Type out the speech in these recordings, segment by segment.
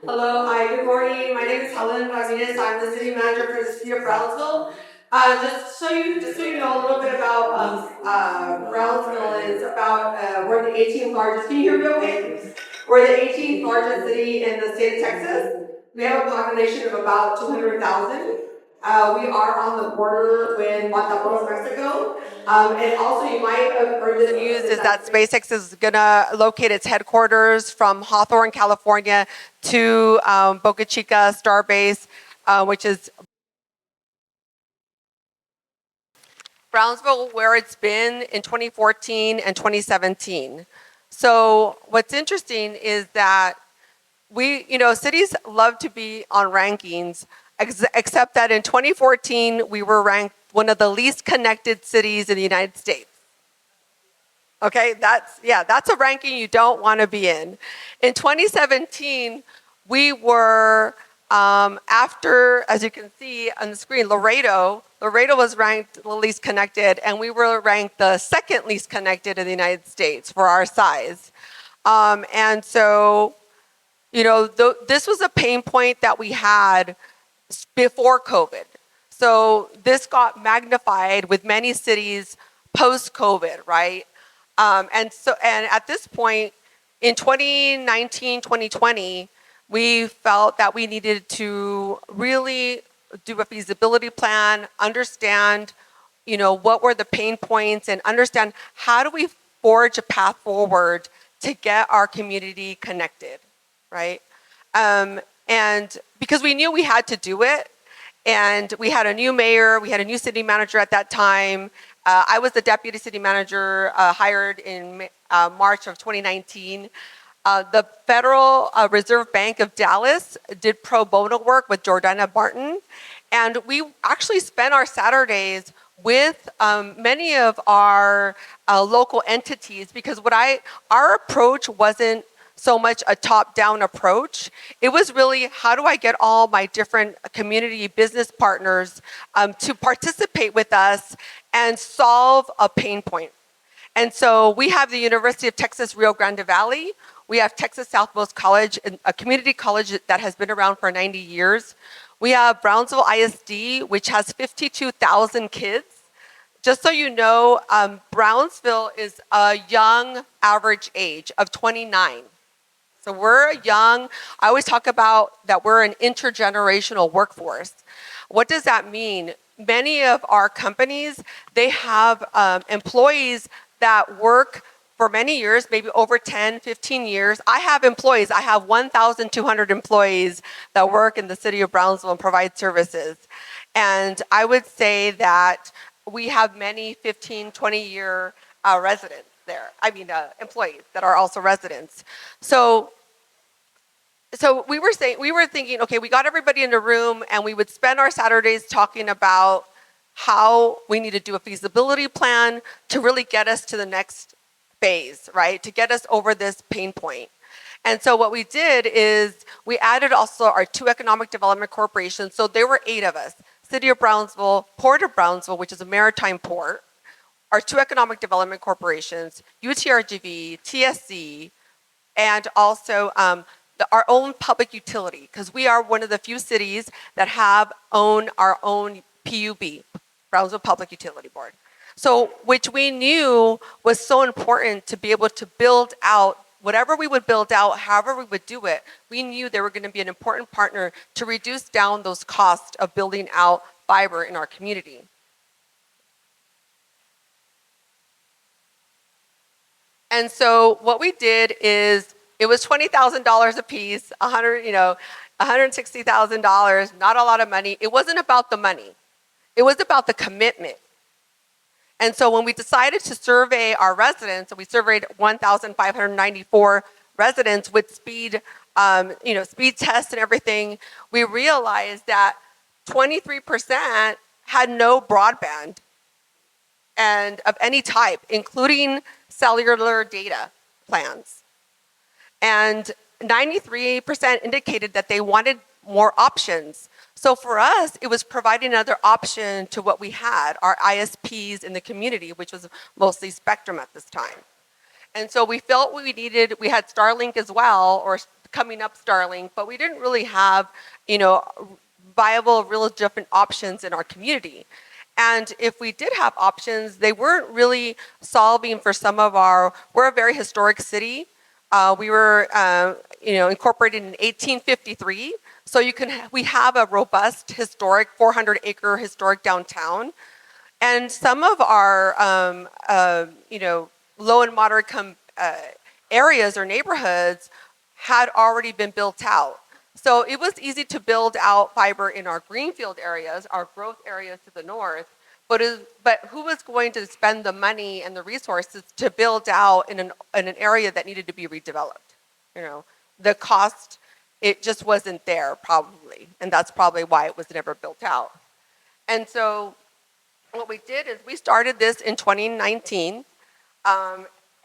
Hello, hi, good morning. My name is Helen Ramirez. I'm the city manager for the city of Brownsville. Just so you know a little bit about Brownsville is about we're the 18th largest. Can you hear me okay? We're the 18th largest city in the state of Texas. We have a population of about 200,000. We are on the border with Matamoros, Mexico. And also, you might have heard the news is that SpaceX is going to locate its headquarters from Hawthorne, California to Boca Chica Starbase, which is Brownsville, where it's been in 2014 and 2017. So what's interesting is that cities love to be on rankings, except that in 2014, we were ranked one of the least connected cities in the United States. Okay, that's a ranking you don't want to be in. In 2017, we were, after, as you can see on the screen, Laredo was ranked the least connected, and we were ranked the second least connected in the United States for our size. And so, this was a pain point that we had before COVID. So this got magnified with many cities post-COVID, right? And at this point, in 2019, 2020, we felt that we needed to really do a feasibility plan, understand, what were the pain points, and understand how do we forge a path forward to get our community connected, right? And because we knew we had to do it, and we had a new mayor, we had a new city manager at that time. I was the deputy city manager hired in March of 2019. The Federal Reserve Bank of Dallas did pro bono work with Jordana Barton, and we actually spent our Saturdays with many of our local entities, because our approach wasn't so much a top-down approach. It was really, how do I get all my different community business partners to participate with us and solve a pain point? And so we have the University of Texas Rio Grande Valley. We have Texas Southmost College, a community college that has been around for 90 years. We have Brownsville ISD, which has 52,000 kids. Just so you know, Brownsville is a young average age of 29. So we're young. I always talk about that we're an intergenerational workforce. What does that mean? Many of our companies, they have employees that work for many years, maybe over 10, 15 years. I have employees. I have 1,200 employees that work in the city of Brownsville and provide services. And I would say that we have many 15, 20-year residents there. Employees that are also residents. So we were thinking, okay, we got everybody in the room, and we would spend our Saturdays talking about how we need to do a feasibility plan to really get us to the next phase, right? To get us over this pain point. And so what we did is we added also our 2 economic development corporations. So there were 8 of us: City of Brownsville, Port of Brownsville, which is a maritime port, our 2 economic development corporations, UTRGV, TSC, and also our own public utility, because we are one of the few cities that own our own PUB, Brownsville Public Utility Board. So, which we knew was so important to be able to build out whatever we would build out, however we would do it. We knew they were going to be an important partner to reduce down those costs of building out fiber in our community. And so what we did is, it was $20,000 a piece, $160,000, not a lot of money. It wasn't about the money. It was about the commitment. And so when we decided to survey our residents, and we surveyed 1,594 residents with speed tests and everything, we realized that 23% had no broadband and of any type, including cellular data plans. And 93% indicated that they wanted more options. So for us, it was providing another option to what we had, our ISPs in the community, which was mostly Spectrum at this time. And so we felt we had Starlink as well, or coming up Starlink, but we didn't really have, you know, viable, real different options in our community. And if we did have options, they weren't really solving for some of our, we're a very historic city. We were, incorporated in 1853. So we have a robust historic 400-acre historic downtown. And some of our, low and moderate areas or neighborhoods had already been built out. So it was easy to build out fiber in our greenfield areas, our growth areas to the north, but who was going to spend the money and the resources to build out in an area that needed to be redeveloped? The cost, it just wasn't there probably, and that's probably why it was never built out. And so what we did is we started this in 2019.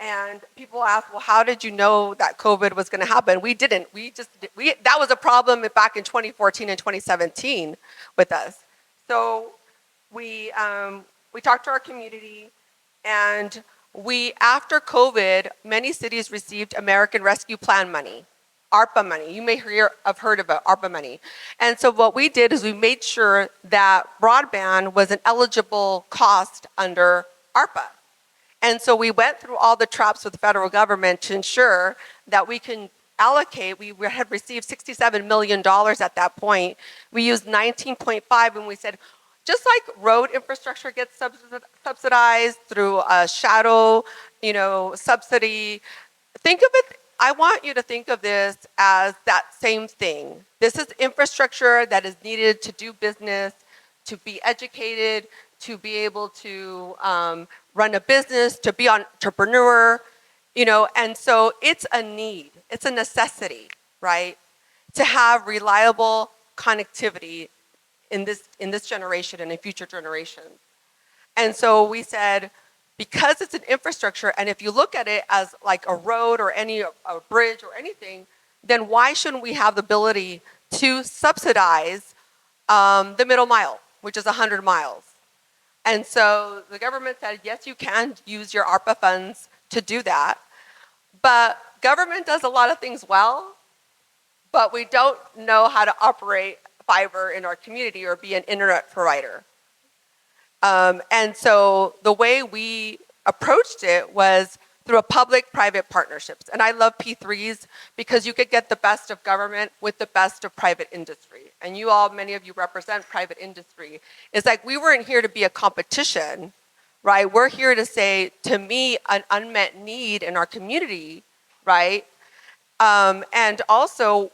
And people ask, well, how did you know that COVID was going to happen? We didn't. That was a problem back in 2014 and 2017 with us. So we talked to our community, and after COVID, many cities received American Rescue Plan money, ARPA money. You may have heard about ARPA money. And so what we did is we made sure that broadband was an eligible cost under ARPA. And so we went through all the traps with the federal government to ensure that we can allocate. We had received $67 million at that point. We used 19.5, and we said, just like road infrastructure gets subsidized through a shadow, subsidy, think of it, I want you to think of this as that same thing. This is infrastructure that is needed to do business, to be educated, to be able to run a business, to be an entrepreneur, and so it's a need, it's a necessity, right? To have reliable connectivity in this generation and in future generations. And so we said, because it's an infrastructure, and if you look at it as like a road or a bridge or anything, then why shouldn't we have the ability to subsidize the middle mile, which is 100 miles? And so the government said, yes, you can use your ARPA funds to do that. But government does a lot of things well, but we don't know how to operate fiber in our community or be an internet provider. And so the way we approached it was through a public-private partnerships. And I love P3s because you could get the best of government with the best of private industry. And many of you represent private industry. It's like we weren't here to be a competition, right? We're here to say, to meet an unmet need in our community, right? And also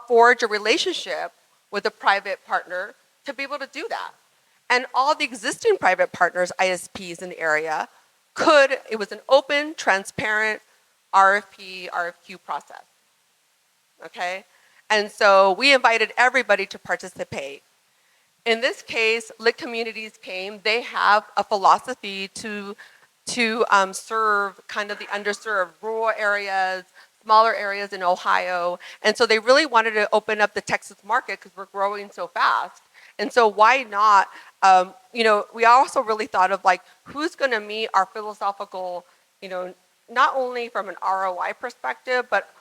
forge a relationship with a private partner to be able to do that. And all the existing private partners, ISPs in the area, it was an open, transparent RFP, RFQ process, okay? And so we invited everybody to participate. In this case, Lit Communities came. They have a philosophy to serve kind of the underserved rural areas, smaller areas in Ohio. And so they really wanted to open up the Texas market because we're growing so fast. And so why not, we also really thought of like, who's gonna meet our philosophical, not only from an ROI perspective, but,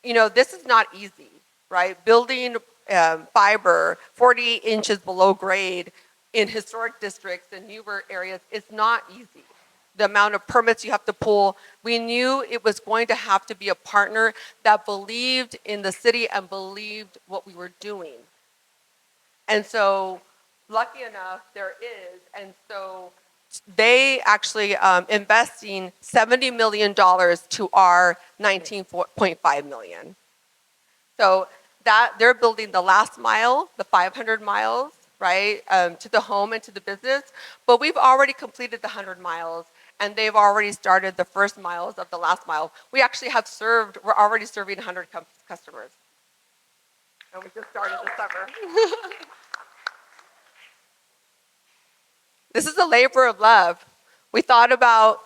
this is not easy, right? Building fiber 40 inches below grade in historic districts and newer areas is not easy. The amount of permits you have to pull, we knew it was going to have to be a partner that believed in the city and believed what we were doing. And so, lucky enough, there is. And so, they actually investing $70 million to our $19.5 million. So that they're building the last mile, the 500 miles, right, to the home and to the business. But we've already completed the 100 miles, and they've already started the first miles of the last mile. We actually we're already serving 100 customers. And we just started this summer. This is a labor of love. We thought about,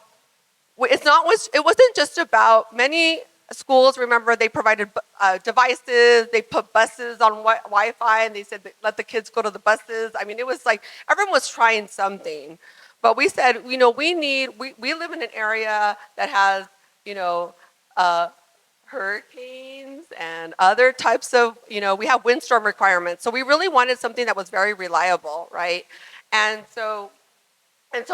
it wasn't just about, many schools, remember, they provided devices, they put buses on Wi-Fi, and they said, let the kids go to the buses. I mean, it was like, everyone was trying something. But we said, we live in an area that has, hurricanes and other types of, we have windstorm requirements. So we really wanted something that was very reliable, right? And so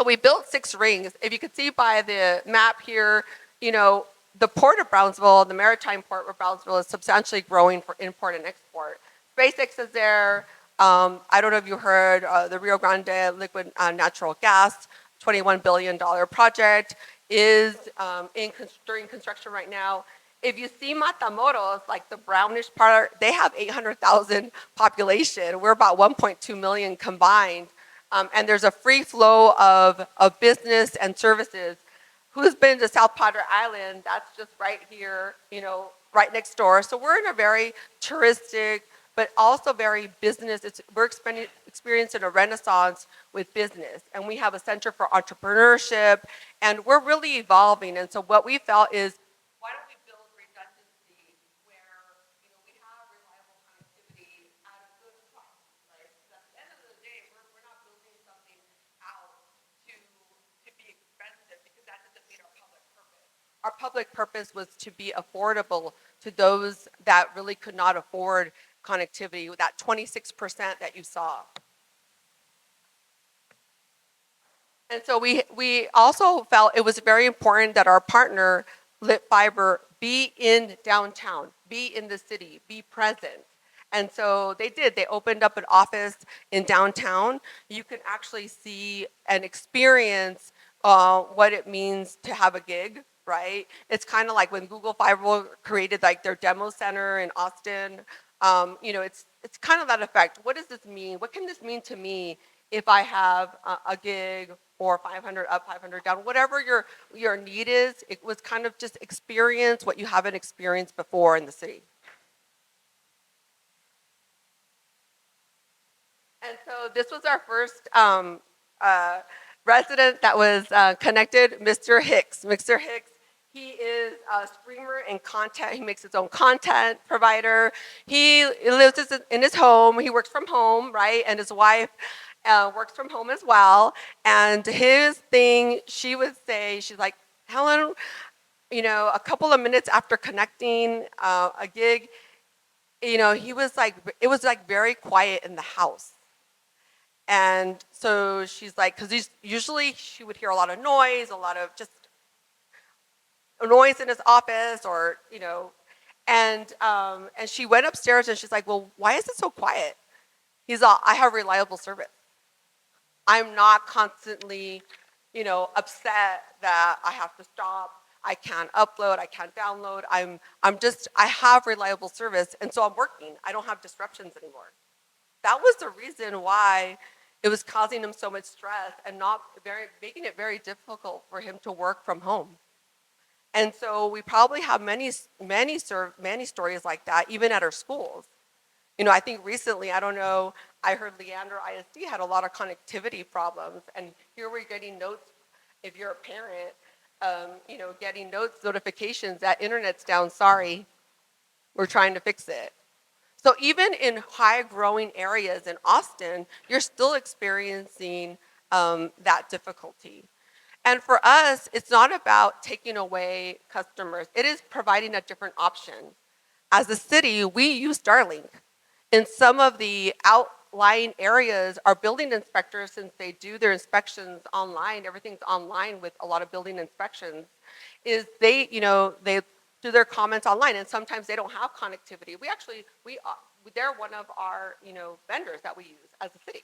we built 6 rings. If you could see by the map here, the port of Brownsville, the maritime port of Brownsville is substantially growing for import and export. SpaceX is there. I don't know if you heard the Rio Grande liquid natural gas, $21 billion project is during construction right now. If you see Matamoros, like the brownish part, they have 800,000 population. We're about 1.2 million combined. And there's a free flow of business and services. Who's been to South Padre Island? That's just right here, right next door. So we're in a very touristic, but also very business. We're experiencing a renaissance with business. And we have a center for entrepreneurship, and we're really evolving. And so what we felt is, why don't we build redundancy where we have reliable connectivity at a good price, right? Because at the end of the day, we're not building something out to be expensive, because that doesn't meet our public purpose. Our public purpose was to be affordable to those that really could not afford connectivity, that 26% that you saw. And so we also felt it was very important that our partner, Lit Fiber, be in downtown, be in the city, be present. And so they did. They opened up an office in downtown. You can actually see and experience what it means to have a gig, right? It's kind of like when Google Fiber created like their demo center in Austin. It's kind of that effect. What does this mean? What can this mean to me if I have a gig or 500 up, 500 down, whatever your need is? It was kind of just experience what you haven't experienced before in the city. And so this was our first resident that was connected, Mr. Hicks. Mr. Hicks, he is a streamer and content. He makes his own content provider. He lives in his home. He works from home, right? And his wife works from home as well. And his thing, she would say, she's like, Helen, a couple of minutes after connecting a gig, he was like, it was like very quiet in the house. And so she's like, because usually she would hear a lot of noise, a lot of just noise in his office, or and she went upstairs and she's like, well, why is it so quiet? He's all, I have reliable service. I'm not constantly, upset that I have to stop. I can't upload. I can't download. I have reliable service, and so I'm working. I don't have disruptions anymore. That was the reason why it was causing him so much stress and making it very difficult for him to work from home. And so we probably have many stories like that, even at our schools. I think recently, I don't know, I heard Leander ISD had a lot of connectivity problems, and here we're getting notes, if you're a parent, getting notifications that internet's down, sorry, we're trying to fix it. So even in high growing areas in Austin, you're still experiencing that difficulty. And for us, it's not about taking away customers. It is providing a different option. As a city, we use Starlink. In some of the outlying areas, our building inspectors, since they do their inspections online, everything's online with a lot of building inspections, is they do their comments online, and sometimes they don't have connectivity. They're one of our vendors that we use as a city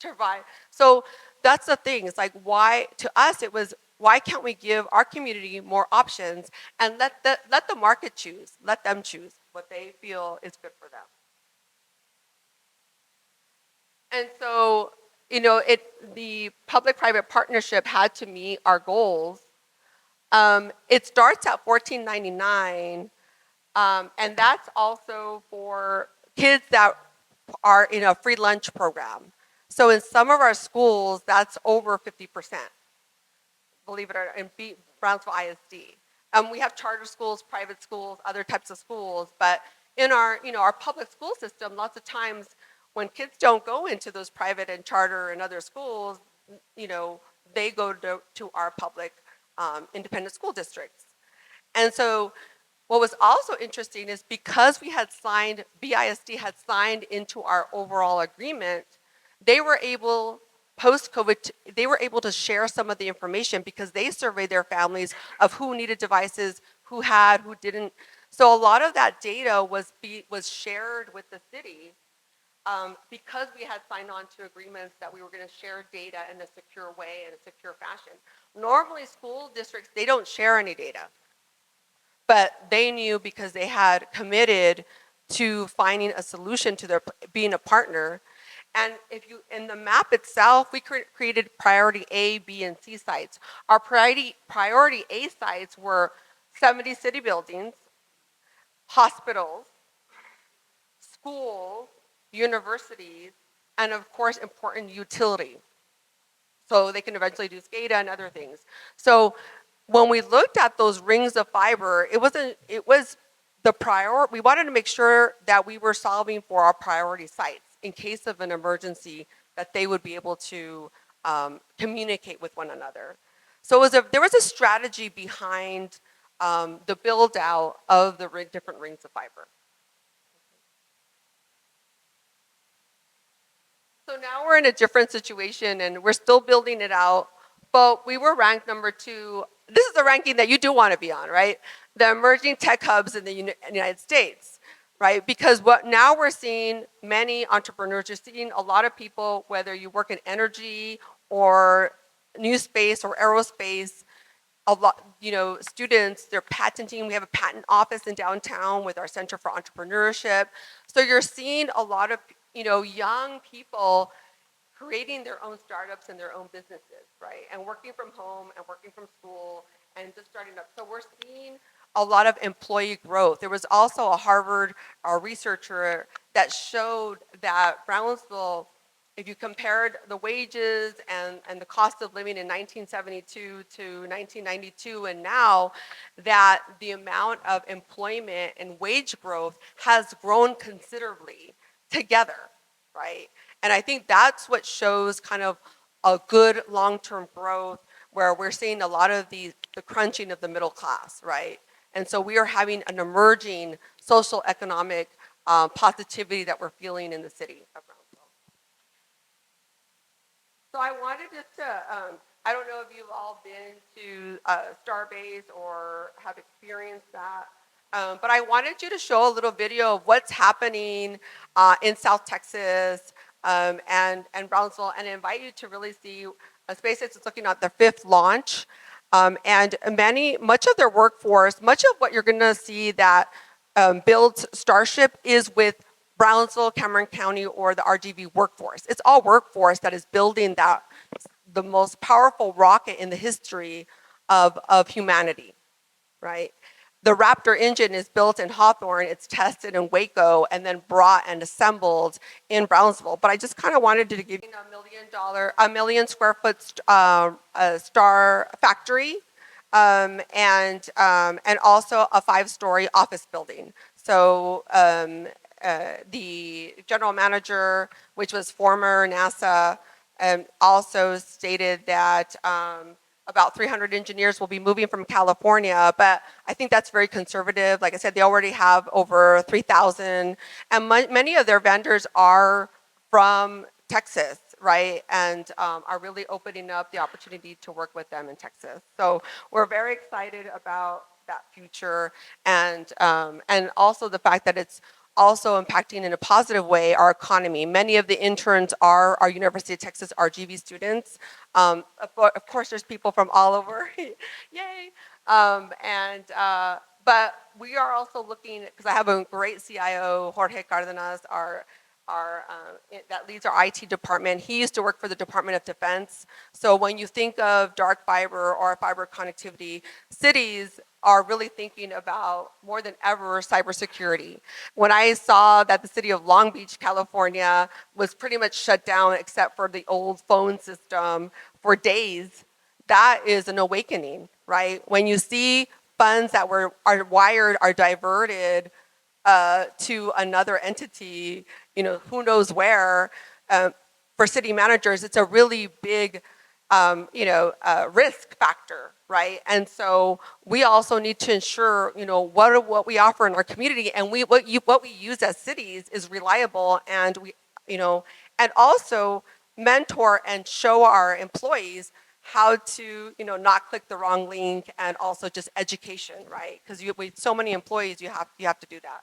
to provide. So that's the thing. It's like, why to us it was, why can't we give our community more options and let the market choose, let them choose what they feel is good for them. And so the public-private partnership had to meet our goals. It starts at $14.99. And that's also for kids that are in a free lunch program. So in some of our schools, that's over 50%, believe it or not, in Brownsville ISD. We have charter schools, private schools, other types of schools, but in our public school system, lots of times when kids don't go into those private and charter and other schools, they go to our public independent school districts. And so What was also interesting is because we had signed, BISD had signed into our overall agreement, they were able, post-COVID, they were able to share some of the information because they surveyed their families of who needed devices, who had, who didn't. So a lot of that data was shared with the city because we had signed on to agreements that we were going to share data in a secure way, in a secure fashion. Normally, school districts, they don't share any data. But they knew because they had committed to finding a solution to their being a partner. And if you in the map itself, we created priority A, B, and C sites. Our priority A sites were 70 city buildings, hospitals, schools, universities, and of course important utility. So they can eventually do SCADA and other things. So when we looked at those rings of fiber, it was the priority. We wanted to make sure that we were solving for our priority sites in case of an emergency, that they would be able to communicate with one another. So there was a strategy behind the build out of the different rings of fiber. So now we're in a different situation and we're still building it out, but we were ranked number 2. This is the ranking that you do want to be on, right? The emerging tech hubs in the United States, right? Because now we're seeing many entrepreneurs, you're seeing a lot of people, whether you work in energy or new space or aerospace, a lot, students, they're patenting. We have a patent office in downtown with our Center for Entrepreneurship. So you're seeing a lot of, young people creating their own startups and their own businesses, right? And working from home and working from school and just starting up. So we're seeing a lot of employee growth. There was also a Harvard researcher that showed that Brownsville, if you compared the wages and the cost of living in 1972 to 1992 and now, that the amount of employment and wage growth has grown considerably together, right? And I think that's what shows kind of a good long-term growth where we're seeing a lot of the crunching of the middle class, right? And so we are having an emerging social economic positivity that we're feeling in the city of Brownsville. So I wanted just to, I don't know if you've all been to Starbase or have experienced that, but I wanted you to show a little video of what's happening in South Texas and Brownsville, and invite you to really see SpaceX is looking at the 5th launch. And much of their workforce, much of what you're going to see that builds Starship is with Brownsville, Cameron County, or the RGV workforce. It's all workforce that is building the most powerful rocket in the history of humanity, right? The Raptor engine is built in Hawthorne, it's tested in Waco, and then brought and assembled in Brownsville. But I just kind of wanted to give you a million square foot star factory, and also a 5-story office building. So the general manager, which was former NASA, also stated that about 300 engineers will be moving from California, but I think that's very conservative. Like I said, they already have over 3,000, and many of their vendors are from Texas, right? And are really opening up the opportunity to work with them in Texas. So we're very excited about that future, and also the fact that it's also impacting in a positive way our economy. Many of the interns are our University of Texas RGV students. Of course, there's people from all over, yay. But we are also looking, because I have a great CIO, Jorge Cardenas, that leads our IT department. He used to work for the Department of Defense. So when you think of dark fiber or fiber connectivity, cities are really thinking about, more than ever, cybersecurity. When I saw that the city of Long Beach, California was pretty much shut down except for the old phone system for days, that is an awakening, right? When you see funds that are wired are diverted to another entity, who knows where, for city managers, it's a really big, risk factor, right? And so we also need to ensure, what we offer in our community and what we use as cities is reliable, and and also mentor and show our employees how to, not click the wrong link, and also just education, right? Because with so many employees, you have to do that.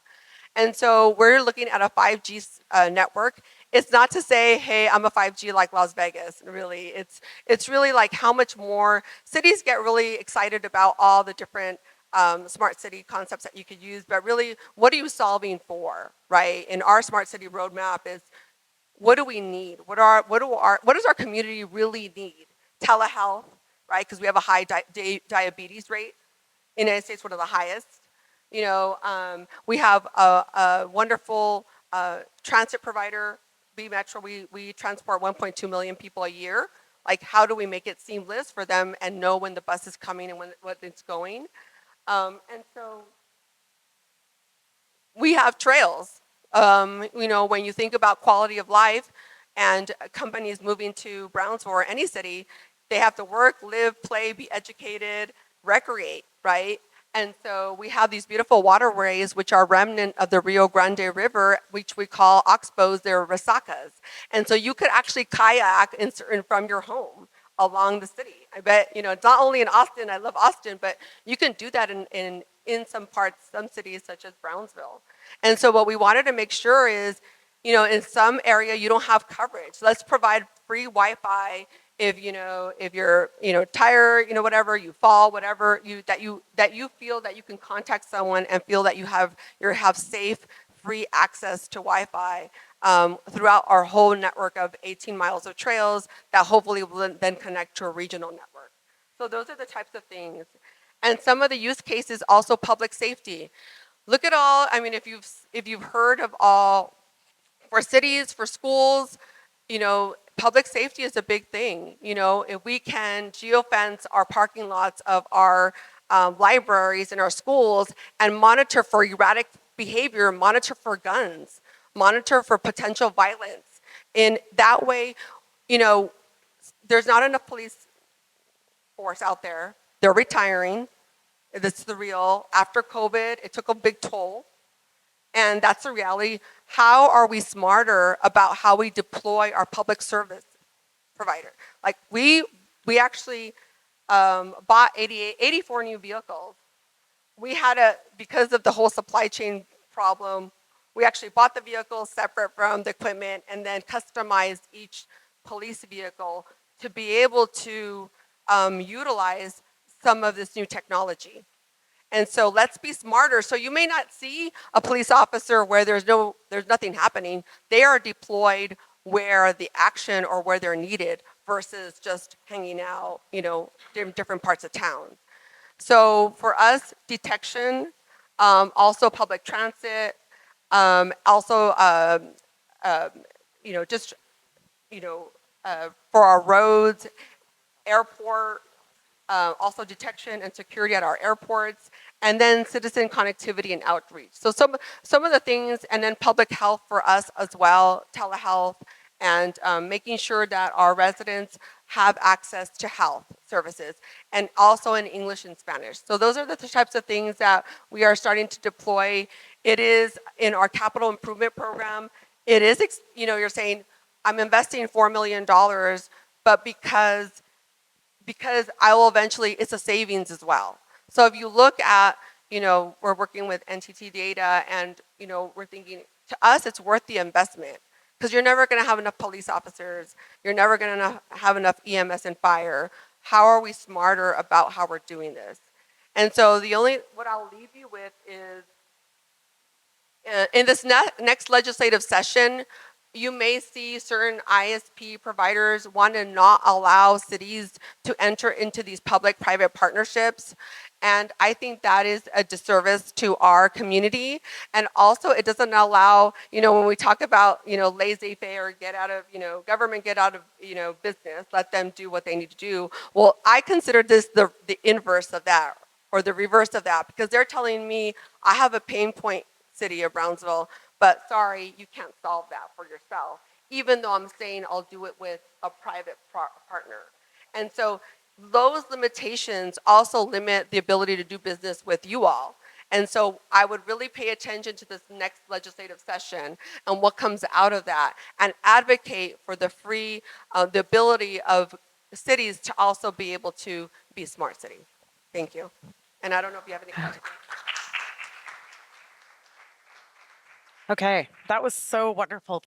And so we're looking at a 5G network. It's not to say, hey, I'm a 5G like Las Vegas. Really, it's really like how much more cities get really excited about all the different smart city concepts that you could use, but really, what are you solving for, right? In our smart city roadmap is, what do we need? What does our community really need? Telehealth, right? Because we have a high diabetes rate in the United States, one of the highest. We have a wonderful transit provider, B Metro. We transport 1.2 million people a year. Like, how do we make it seamless for them and know when the bus is coming and when it's going? And so we have trails. When you think about quality of life and companies moving to Brownsville or any city, they have to work, live, play, be educated, recreate, right? And so we have these beautiful waterways, which are remnant of the Rio Grande River, which we call oxbows, they're resacas. And so you could actually kayak from your home along the city. I bet, it's not only in Austin, I love Austin, but you can do that in some parts, some cities such as Brownsville. And so what we wanted to make sure is, in some area you don't have coverage. Let's provide free Wi-Fi if you're tired, whatever, you fall, whatever, that you feel that you can contact someone and feel that you have safe, free access to Wi-Fi throughout our whole network of 18 miles of trails that hopefully will then connect to a regional network. So those are the types of things. And some of the use cases, also public safety. Look at all, I mean, if you've heard of all, for cities, for schools, public safety is a big thing. If we can geofence our parking lots of our libraries and our schools and monitor for erratic behavior, monitor for guns, monitor for potential violence. In that way, there's not enough police force out there. They're retiring. That's the real. After COVID, it took a big toll. And that's the reality. How are we smarter about how we deploy our public service provider? Like, we actually bought 84 new vehicles. We had because of the whole supply chain problem, we actually bought the vehicles separate from the equipment and then customized each police vehicle to be able to utilize some of this new technology. And so let's be smarter. So you may not see a police officer where there's nothing happening. They are deployed where the action or where they're needed versus just hanging out, in different parts of town. So for us, detection, also public transit, also, just, for our roads, airport, also detection and security at our airports, and then citizen connectivity and outreach. So some of the things, and then public health for us as well, telehealth, and making sure that our residents have access to health services, and also in English and Spanish. So those are the types of things that we are starting to deploy. It is in our capital improvement program. It is, you're saying, I'm investing $4 million, but because I will eventually, it's a savings as well. So if you look at, we're working with NTT data, and, we're thinking, to us, it's worth the investment, because you're never going to have enough police officers. You're never going to have enough EMS and fire. How are we smarter about how we're doing this? And so what I'll leave you with is, in this next legislative session, you may see certain ISP providers want to not allow cities to enter into these public-private partnerships. And I think that is a disservice to our community. And also, it doesn't allow, when we talk about, laissez-faire, government get out of, business, let them do what they need to do. Well, I consider this the inverse of that, or the reverse of that, because they're telling me I have a pain point, City of Brownsville, but sorry, you can't solve that for yourself, even though I'm saying I'll do it with a private partner. And so those limitations also limit the ability to do business with you all. And so I would really pay attention to this next legislative session and what comes out of that, and advocate for the the ability of cities to also be able to be a smart city. Thank you. And I don't know if you have any questions. Okay, that was so wonderful.